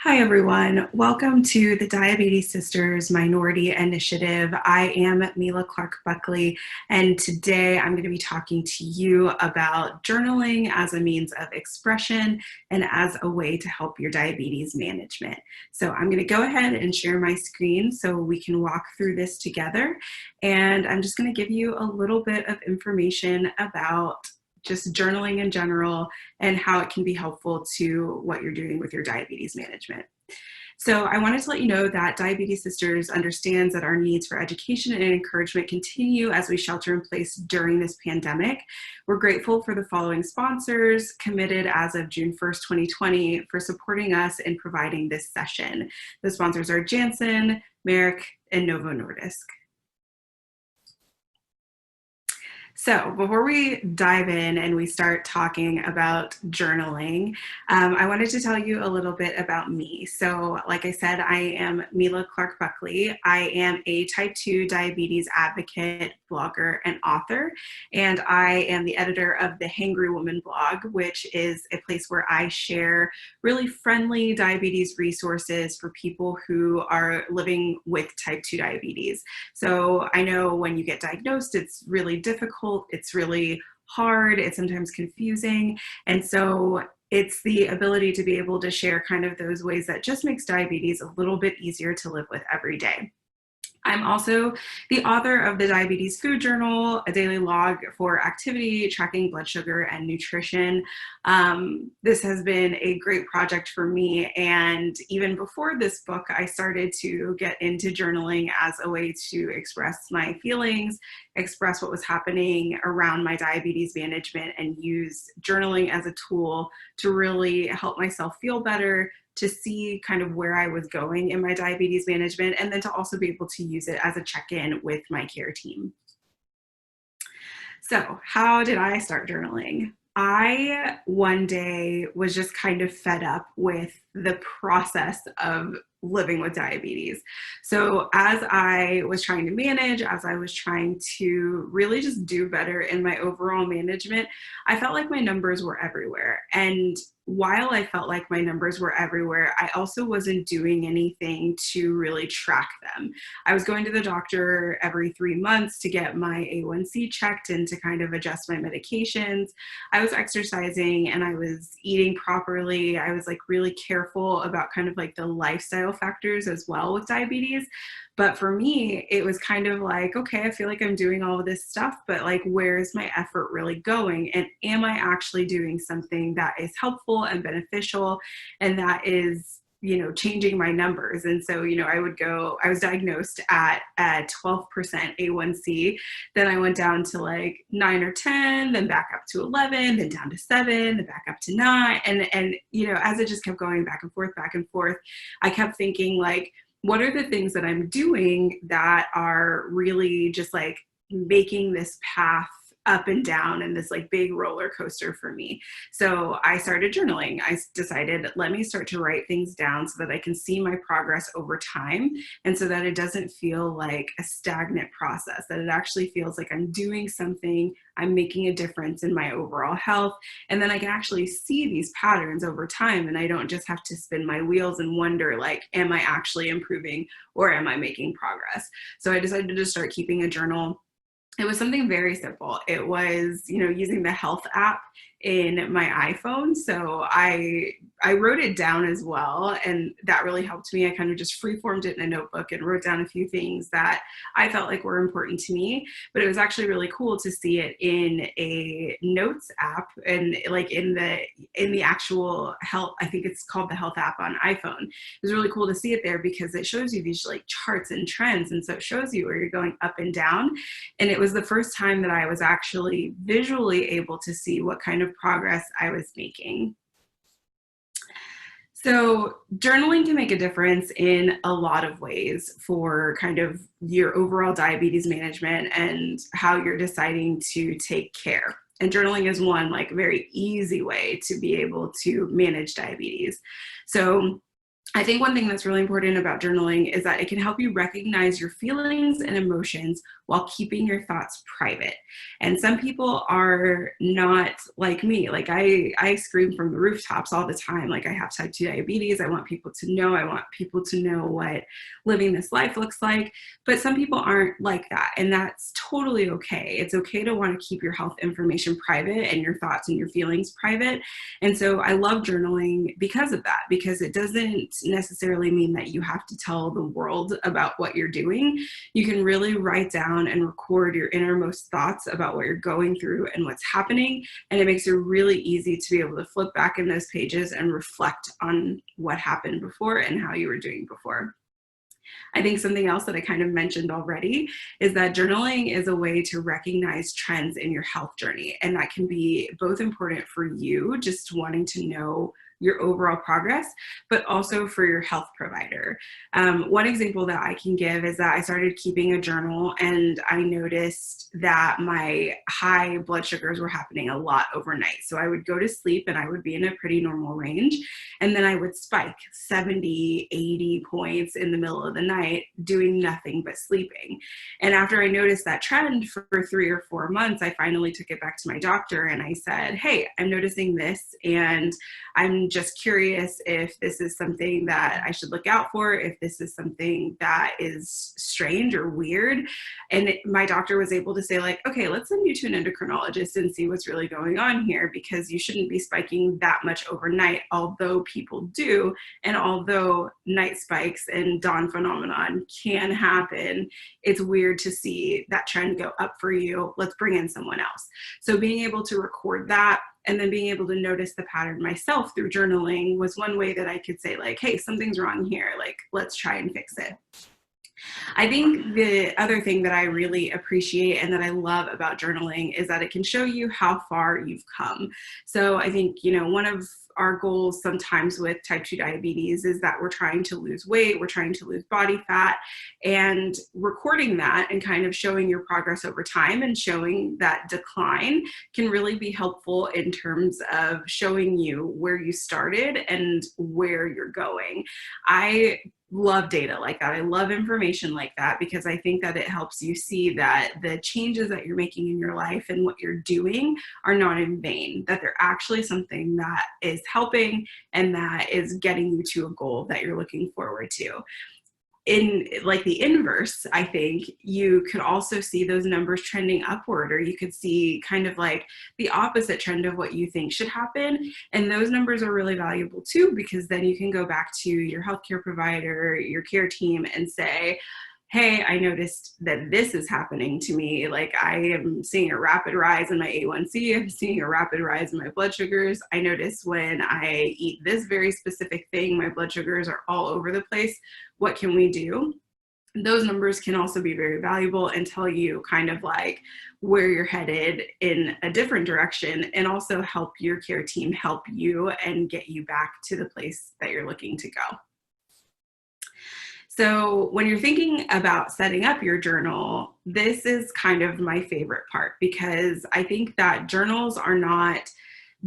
Hi, everyone. Welcome to the Diabetes Sisters Minority Initiative. I am Mila Clarke Buckley, and today I'm going to be talking to you about journaling as a means of expression and as a way to help your diabetes management. So I'm going to go ahead and share my screen so we can walk through this together. And I'm just going to give you a little bit of information about just journaling in general and how it can be helpful to what you're doing with your diabetes management. So I wanted to let you know that Diabetes Sisters understands that our needs for education and encouragement continue as we shelter in place during this pandemic. We're grateful for the following sponsors committed as of June 1st, 2020 for supporting us in providing this session. The sponsors are Janssen, Merck, and NovoNordisk. So before we dive in and we start talking about journaling, I wanted to tell you a little bit about me. So like I said, I am Mila Clarke Buckley. I am a type 2 diabetes advocate, blogger, and author. And I am the editor of the Hangry Woman blog, which is a place where I share really friendly diabetes resources for people who are living with type 2 diabetes. So I know when you get diagnosed, it's really difficult. It's really hard. It's sometimes confusing. And so it's the ability to be able to share kind of those ways that just makes diabetes a little bit easier to live with every day. I'm also the author of the Diabetes Food Journal, a daily log for activity, tracking blood sugar, and nutrition. This has been a great project for me, and even before this book, I started to get into journaling as a way to express my feelings, express what was happening around my diabetes management, and use journaling as a tool to really help myself feel better, to see kind of where I was going in my diabetes management, and then to also be able to use it as a check-in with my care team. So how did I start journaling? I one day was just kind of fed up with the process of living with diabetes. So as I was trying to manage, as I was trying to really just do better in my overall management, I felt like my numbers were everywhere. And while I felt like my numbers were everywhere, I also wasn't doing anything to really track them. I was going to the doctor every 3 months to get my A1C checked and to kind of adjust my medications. I was exercising and I was eating properly. I was like really careful about kind of like the lifestyle factors as well with diabetes. But for me, it was kind of like, okay, I feel like I'm doing all of this stuff, but like, where is my effort really going? And am I actually doing something that is helpful and beneficial and that is, changing my numbers? And so, I was diagnosed at 12% A1C. Then I went down to like 9 or 10, then back up to 11, then down to 7, then back up to 9. And, as it just kept going back and forth, I kept thinking like, what are the things that I'm doing that are really just like making this path up and down and this like big roller coaster for me? So I started journaling. I decided, let me start to write things down so that I can see my progress over time, and so that it doesn't feel like a stagnant process, that it actually feels like I'm doing something, I'm making a difference in my overall health, and then I can actually see these patterns over time, and I don't just have to spin my wheels and wonder like, am I actually improving or am I making progress? So I decided to start keeping a journal. It was something very simple. It was, using the health app in my iPhone. So I wrote it down as well, and that really helped me. I kind of just free-formed it in a notebook and wrote down a few things that I felt like were important to me. But it was actually really cool to see it in a notes app and like in the actual health. I think it's called the health app on iPhone. It was really cool to see it there because it shows you these like charts and trends, and so it shows you where you're going up and down. And it was the first time that I was actually visually able to see what kind of progress I was making. So journaling can make a difference in a lot of ways for kind of your overall diabetes management and how you're deciding to take care. And journaling is one like very easy way to be able to manage diabetes. So I think one thing that's really important about journaling is that it can help you recognize your feelings and emotions while keeping your thoughts private. And some people are not like me. Like I scream from the rooftops all the time. Like I have type 2 diabetes. I want people to know. I want people to know what living this life looks like. But some people aren't like that. And that's totally okay. It's okay to want to keep your health information private and your thoughts and your feelings private. And so I love journaling because of that, because it doesn't necessarily mean that you have to tell the world about what you're doing. You can really write down and record your innermost thoughts about what you're going through and what's happening. And it makes it really easy to be able to flip back in those pages and reflect on what happened before and how you were doing before. I think something else that I kind of mentioned already is that journaling is a way to recognize trends in your health journey. And that can be both important for you, just wanting to know your overall progress, but also for your health provider. One example that I can give is that I started keeping a journal and I noticed that my high blood sugars were happening a lot overnight. So I would go to sleep and I would be in a pretty normal range. And then I would spike 70, 80 points in the middle of the night doing nothing but sleeping. And after I noticed that trend for 3 or 4 months, I finally took it back to my doctor and I said, hey, I'm noticing this and I'm just curious if this is something that I should look out for, if this is something that is strange or weird. And my doctor was able to say like, okay, let's send you to an endocrinologist and see what's really going on here, because you shouldn't be spiking that much overnight, although people do. And although night spikes and dawn phenomenon can happen, it's weird to see that trend go up for you. Let's bring in someone else. So being able to record that and then being able to notice the pattern myself through journaling was one way that I could say like, hey, something's wrong here. Like, let's try and fix it. I think the other thing that I really appreciate and that I love about journaling is that it can show you how far you've come. So I think, one of our goals sometimes with type 2 diabetes is that we're trying to lose weight, we're trying to lose body fat, and recording that and kind of showing your progress over time and showing that decline can really be helpful in terms of showing you where you started and where you're going. I love data like that. I love information like that because I think that it helps you see that the changes that you're making in your life and what you're doing are not in vain, that they're actually something that is helping and that is getting you to a goal that you're looking forward to. In like the inverse, I think you could also see those numbers trending upward, or you could see kind of like the opposite trend of what you think should happen. And those numbers are really valuable too, because then you can go back to your healthcare provider, your care team, and say, hey, I noticed that this is happening to me. Like I am seeing a rapid rise in my A1C. I'm seeing a rapid rise in my blood sugars. I notice when I eat this very specific thing, my blood sugars are all over the place. What can we do? Those numbers can also be very valuable and tell you kind of like where you're headed in a different direction, and also help your care team help you and get you back to the place that you're looking to go. So when you're thinking about setting up your journal, this is kind of my favorite part, because I think that journals are not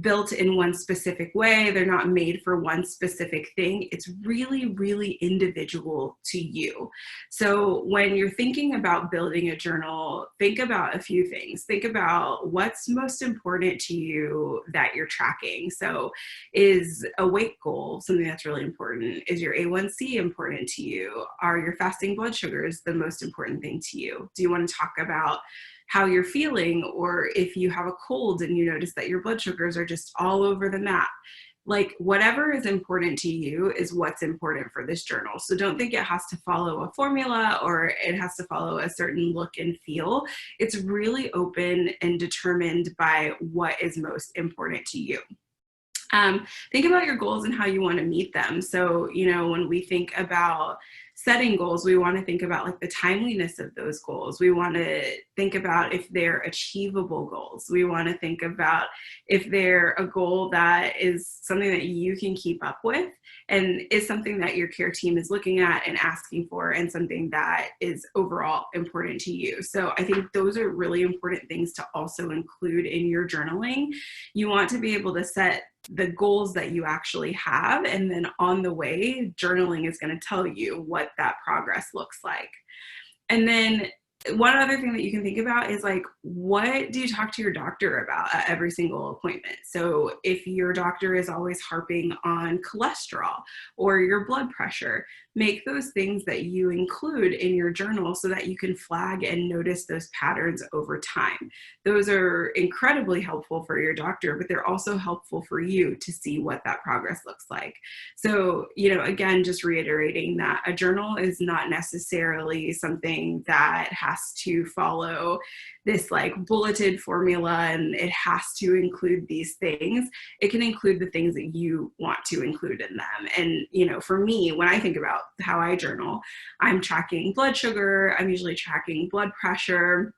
built in one specific way. They're not made for one specific thing. It's really, really individual to you. So when you're thinking about building a journal, think about a few things. Think about what's most important to you that you're tracking. So is a weight goal something that's really important? Is your A1C important to you? Are your fasting blood sugars the most important thing to you? Do you want to talk about how you're feeling, or if you have a cold and you notice that your blood sugars are just all over the map? Like whatever is important to you is what's important for this journal. So don't think it has to follow a formula or it has to follow a certain look and feel. It's really open and determined by what is most important to you. Think about your goals and how you want to meet them. So, when we think about setting goals, we want to think about like the timeliness of those goals. We want to think about if they're achievable goals. We want to think about if they're a goal that is something that you can keep up with and is something that your care team is looking at and asking for, and something that is overall important to you. So I think those are really important things to also include in your journaling. You want to be able to set the goals that you actually have. And then on the way, journaling is going to tell you what that progress looks like. And then one other thing that you can think about is like, what do you talk to your doctor about at every single appointment? So if your doctor is always harping on cholesterol or your blood pressure, make those things that you include in your journal so that you can flag and notice those patterns over time. Those are incredibly helpful for your doctor, but they're also helpful for you to see what that progress looks like. So, again, just reiterating that a journal is not necessarily something that has to follow this like bulleted formula and it has to include these things. It can include the things that you want to include in them. And, for me, when I think about how I journal, I'm tracking blood sugar, I'm usually tracking blood pressure.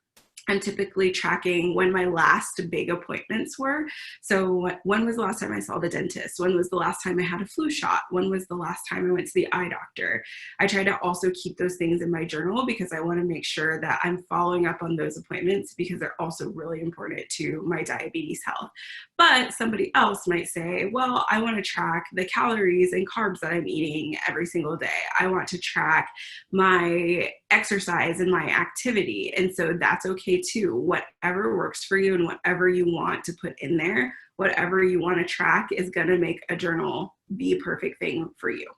I'm typically tracking when my last big appointments were. So when was the last time I saw the dentist? When was the last time I had a flu shot? When was the last time I went to the eye doctor? I try to also keep those things in my journal because I want to make sure that I'm following up on those appointments because they're also really important to my diabetes health. But somebody else might say, well, I want to track the calories and carbs that I'm eating every single day. I want to track my exercise and my activity. And so that's okay too. Whatever works for you and whatever you want to put in there, whatever you want to track is going to make a journal the perfect thing for you.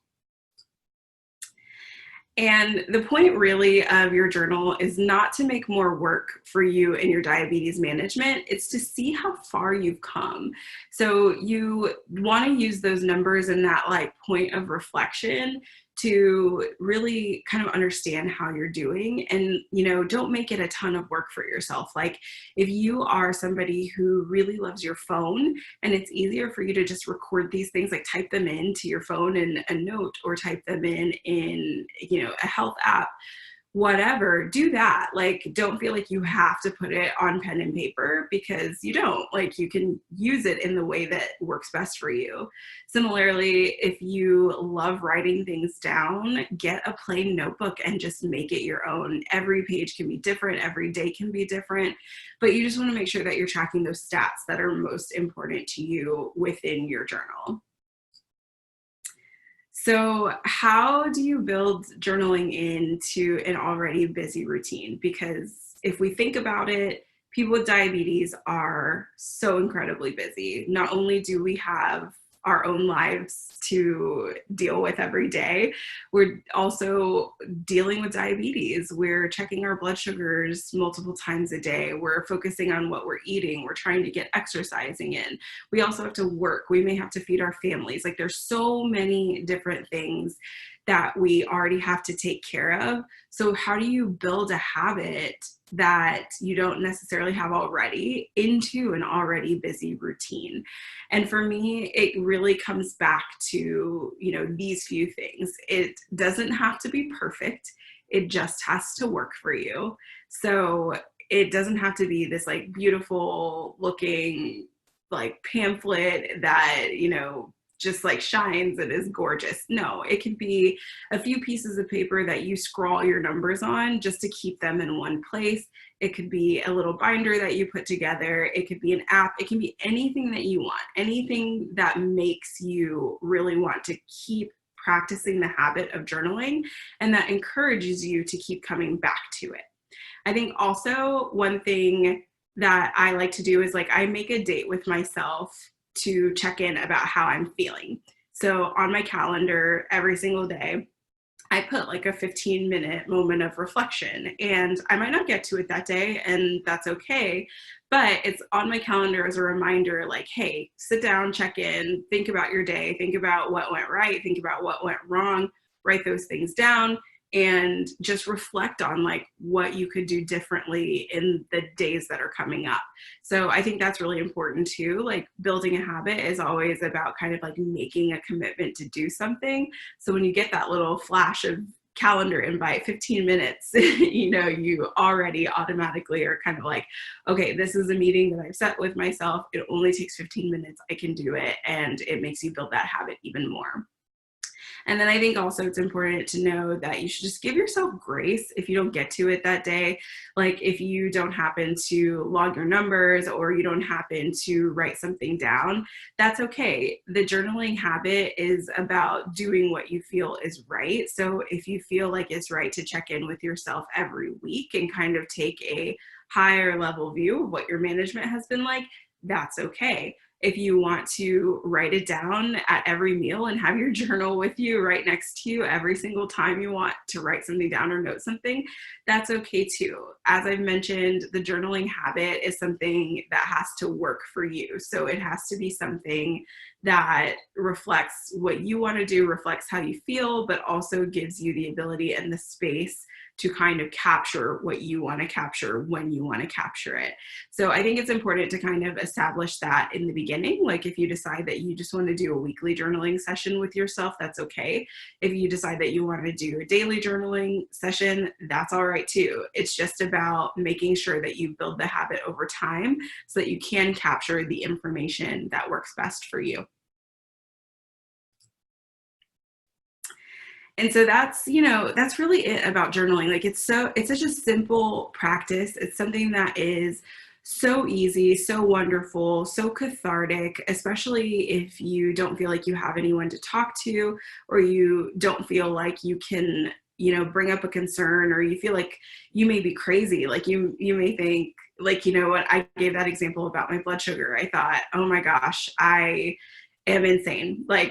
And the point really of your journal is not to make more work for you in your diabetes management. It's to see how far you've come. So you want to use those numbers in that like point of reflection to really kind of understand how you're doing and, don't make it a ton of work for yourself. Like if you are somebody who really loves your phone and it's easier for you to just record these things, like type them into your phone in a note or type them in, a health app, whatever, do that. Like, don't feel like you have to put it on pen and paper because you don't. Like, you can use it in the way that works best for you. Similarly, if you love writing things down, get a plain notebook and just make it your own. Every page can be different, every day can be different, but you just want to make sure that you're tracking those stats that are most important to you within your journal. So how do you build journaling into an already busy routine? Because if we think about it, people with diabetes are so incredibly busy. Not only do we have our own lives to deal with every day, we're also dealing with diabetes. We're checking our blood sugars multiple times a day. We're focusing on what we're eating. We're trying to get exercising in. We also have to work. We may have to feed our families. Like there's so many different things that we already have to take care of. So how do you build a habit that you don't necessarily have already into an already busy routine? And for me, it really comes back to, these few things. It doesn't have to be perfect. It just has to work for you. So it doesn't have to be this like beautiful looking like pamphlet that, just like shines and is gorgeous. No, it could be a few pieces of paper that you scrawl your numbers on just to keep them in one place. It could be a little binder that you put together. It could be an app. It can be anything that you want, anything that makes you really want to keep practicing the habit of journaling and that encourages you to keep coming back to it. I think also one thing that I like to do is like I make a date with myself to check in about how I'm feeling. So on my calendar every single day, I put like a 15-minute moment of reflection, and I might not get to it that day, and that's okay. But it's on my calendar as a reminder, like, hey, sit down, check in, think about your day, think about what went right, think about what went wrong, write those things down, and just reflect on like what you could do differently in the days that are coming up. So I think that's really important too. Like building a habit is always about kind of like making a commitment to do something. So when you get that little flash of calendar invite, 15 minutes, you already automatically are kind of like, okay, this is a meeting that I've set with myself. It only takes 15 minutes. I can do it. And it makes you build that habit even more. And then I think also it's important to know that you should just give yourself grace if you don't get to it that day. Like if you don't happen to log your numbers or you don't happen to write something down, that's okay. The journaling habit is about doing what you feel is right. So if you feel like it's right to check in with yourself every week and kind of take a higher level view of what your management has been like, that's okay. If you want to write it down at every meal and have your journal with you right next to you every single time you want to write something down or note something, that's okay too. As I've mentioned, the journaling habit is something that has to work for you. So it has to be something that reflects what you want to do, reflects how you feel, but also gives you the ability and the space to kind of capture what you want to capture when you want to capture it. So I think it's important to kind of establish that in the beginning. Like if you decide that you just want to do a weekly journaling session with yourself, that's okay. If you decide that you want to do a daily journaling session, that's all right too. It's just about making sure that you build the habit over time so that you can capture the information that works best for you. And so that's, that's really it about journaling. Like it's such a simple practice. It's something that is so easy, so wonderful, so cathartic, especially if you don't feel like you have anyone to talk to, or you don't feel like you can, bring up a concern, or you feel like you may be crazy. Like you may think like, what, I gave that example about my blood sugar. I thought, oh my gosh, I am insane. Like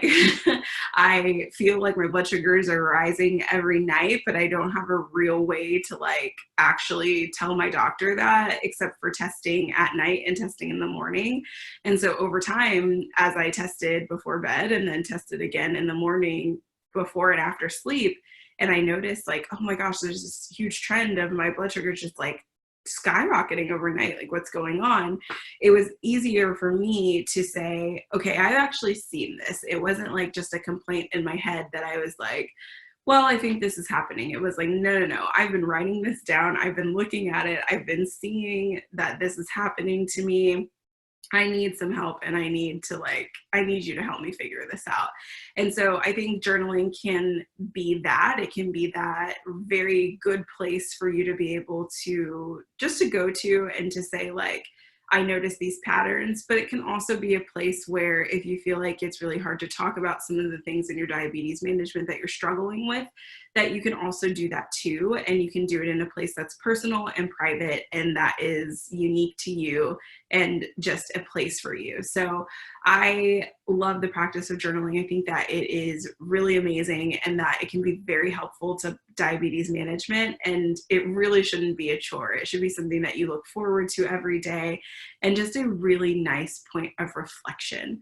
I feel like my blood sugars are rising every night, but I don't have a real way to like actually tell my doctor that except for testing at night and testing in the morning. And so over time, as I tested before bed and then tested again in the morning before and after sleep, and I noticed like, oh my gosh, there's this huge trend of my blood sugar just like skyrocketing overnight, like what's going on. It was easier for me to say, okay, I've actually seen this. It wasn't like just a complaint in my head that I was like, well, I think this is happening. It was like, no, I've been writing this down, I've been looking at it, I've been seeing that this is happening to me. I need some help, and I need you to help me figure this out. And so I think journaling can be that. It can be that very good place for you to be able to just to go to and to say like, I notice these patterns, but it can also be a place where if you feel like it's really hard to talk about some of the things in your diabetes management that you're struggling with, that you can also do that too. And you can do it in a place that's personal and private and that is unique to you and just a place for you. So I love the practice of journaling. I think that it is really amazing and that it can be very helpful to diabetes management. And it really shouldn't be a chore. It should be something that you look forward to every day and just a really nice point of reflection.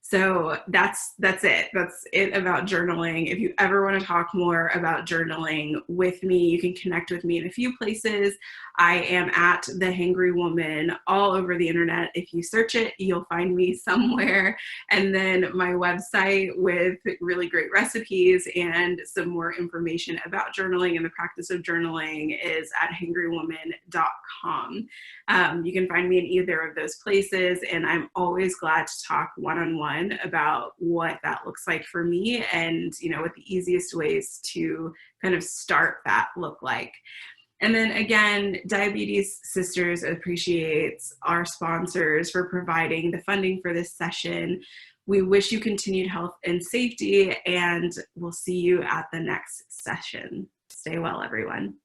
So that's it. That's it about journaling. If you ever want to talk more about journaling with me, you can connect with me in a few places. I am at the Hangry Woman all over the internet. If you search it, you'll find me somewhere. And then my website with really great recipes and some more information about journaling and the practice of journaling is at hangrywoman.com. You can find me in either of those places, and I'm always glad to talk one-on-one about what that looks like for me and, what the easiest ways to kind of start that look like. And then again, Diabetes Sisters appreciates our sponsors for providing the funding for this session. We wish you continued health and safety, and we'll see you at the next session. Stay well, everyone.